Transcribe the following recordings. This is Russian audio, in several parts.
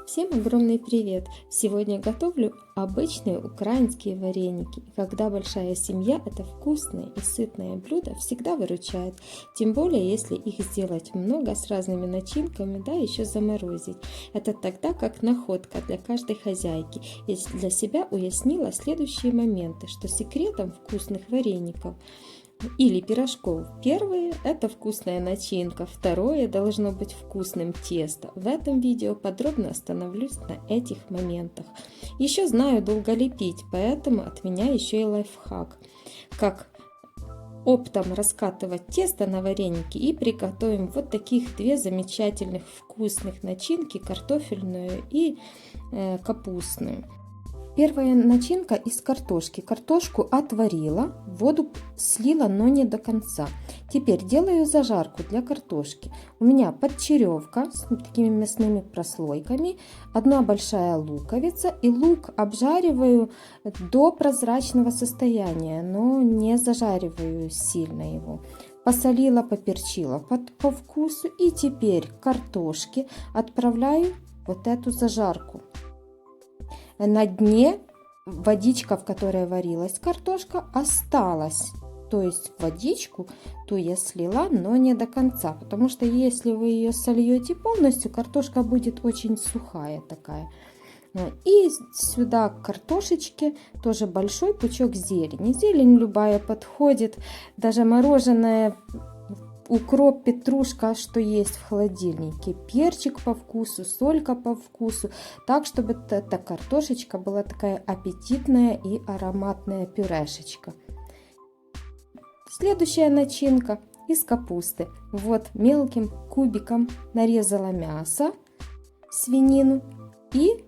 Всем огромный привет! Сегодня готовлю обычные украинские вареники. И когда большая семья, это вкусное и сытное блюдо всегда выручает. Тем более, если их сделать много с разными начинками, да еще заморозить. Это тогда как находка для каждой хозяйки. И для себя уяснила следующие моменты, что секретом вкусных вареников или пирожков. Первое — это вкусная начинка, второе — должно быть вкусным тесто. В этом видео подробно остановлюсь на этих моментах. Еще знаю, долго лепить, поэтому от меня еще и лайфхак. Как оптом раскатывать тесто на вареники, и приготовим вот таких две замечательных вкусных начинки: картофельную и капустную. Первая начинка из картошки. Картошку отварила, воду слила, но не до конца. Теперь делаю зажарку для картошки. У меня подчеревка с такими мясными прослойками, одна большая луковица, и лук обжариваю до прозрачного состояния, но не зажариваю сильно его. Посолила, поперчила по вкусу, и теперь картошки отправляю вот эту зажарку. На дне водичка, в которой варилась картошка, осталась. То есть водичку ту я слила, но не до конца. Потому что если вы ее сольете полностью, картошка будет очень сухая такая. И сюда к картошечке тоже большой пучок зелени. Зелень любая подходит, даже мороженое, укроп, петрушка, что есть в холодильнике, перчик по вкусу, солька по вкусу, так чтобы эта картошечка была такая аппетитная и ароматная пюрешечка. Следующая начинка из капусты. Вот мелким кубиком нарезала мясо, свинину и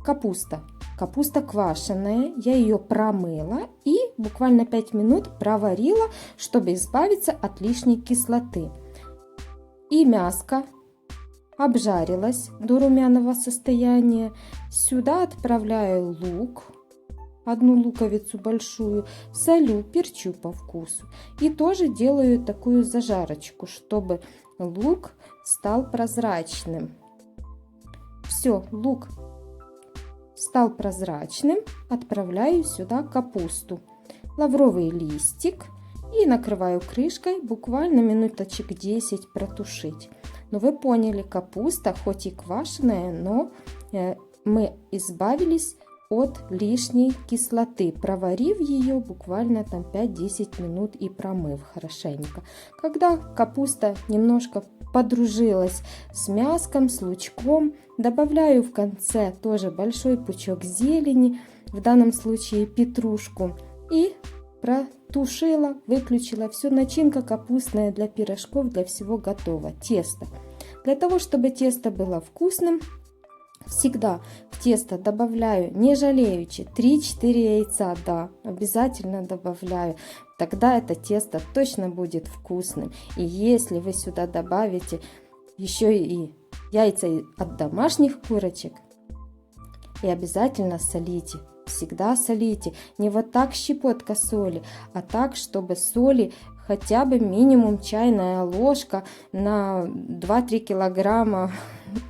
капуста. Капуста квашеная, я ее промыла и буквально 5 минут проварила, чтобы избавиться от лишней кислоты. И мяско обжарилось до румяного состояния. Сюда отправляю лук, одну луковицу большую, солю, перчу по вкусу. И тоже делаю такую зажарочку, чтобы лук стал прозрачным. Все, лук стал прозрачным, отправляю сюда капусту, лавровый листик и накрываю крышкой, буквально минуточек 10 протушить. Но вы поняли, капуста хоть и квашеная, но мы избавились от лишней кислоты, проварив ее буквально там 5-10 минут и промыв хорошенько. Когда капуста немножко подружилась с мяском, с лучком, добавляю в конце тоже большой пучок зелени, в данном случае петрушку, и протушила, выключила. Все, начинка капустная для пирожков, для всего готова. Тесто. Для того, чтобы тесто было вкусным, всегда в тесто добавляю, не жалеючи, 3-4 яйца, да, обязательно добавляю. Тогда это тесто точно будет вкусным. И если вы сюда добавите еще и яйца от домашних курочек, и обязательно солите. Всегда солите. Не вот так щепотка соли, а так, чтобы соли хотя бы минимум чайная ложка на 2-3 килограмма,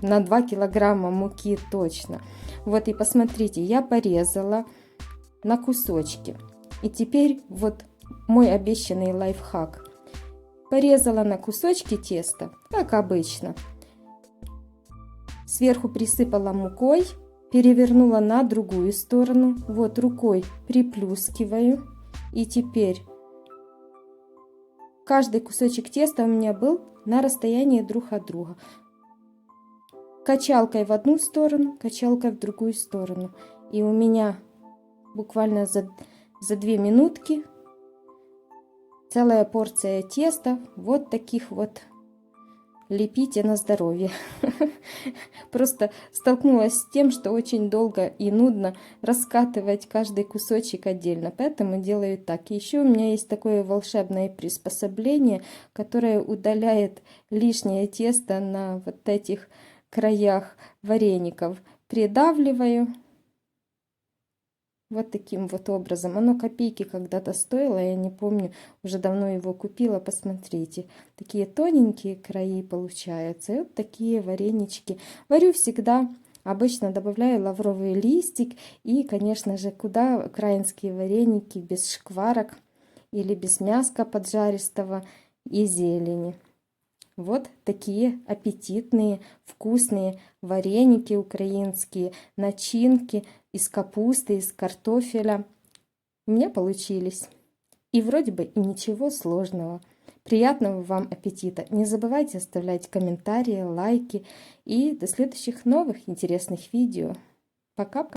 на 2 килограмма муки точно. Вот и посмотрите, я порезала на кусочки. И теперь вот мой обещанный лайфхак. Порезала на кусочки теста, как обычно. Сверху присыпала мукой, перевернула на другую сторону. Вот рукой приплюскиваю. И теперь каждый кусочек теста у меня был на расстоянии друг от друга. Качалкой в одну сторону, качалкой в другую сторону. И у меня буквально за 2 минутки целая порция теста. Вот таких вот. Лепите на здоровье. Просто столкнулась с тем, что очень долго и нудно раскатывать каждый кусочек отдельно. Поэтому делаю так. И еще у меня есть такое волшебное приспособление, которое удаляет лишнее тесто на вот этих краях вареников. Придавливаю. Вот таким вот образом. Оно копейки когда-то стоило, я не помню, уже давно его купила, посмотрите. Такие тоненькие краи получаются. И вот такие варенички. Варю всегда Обычно добавляю лавровый листик и, конечно же, куда украинские вареники без шкварок или без мяска поджаристого и зелени. Вот такие аппетитные, вкусные вареники украинские, начинки из капусты, из картофеля у меня получились. И вроде бы и ничего сложного. Приятного вам аппетита! Не забывайте оставлять комментарии, лайки и до следующих новых интересных видео. Пока!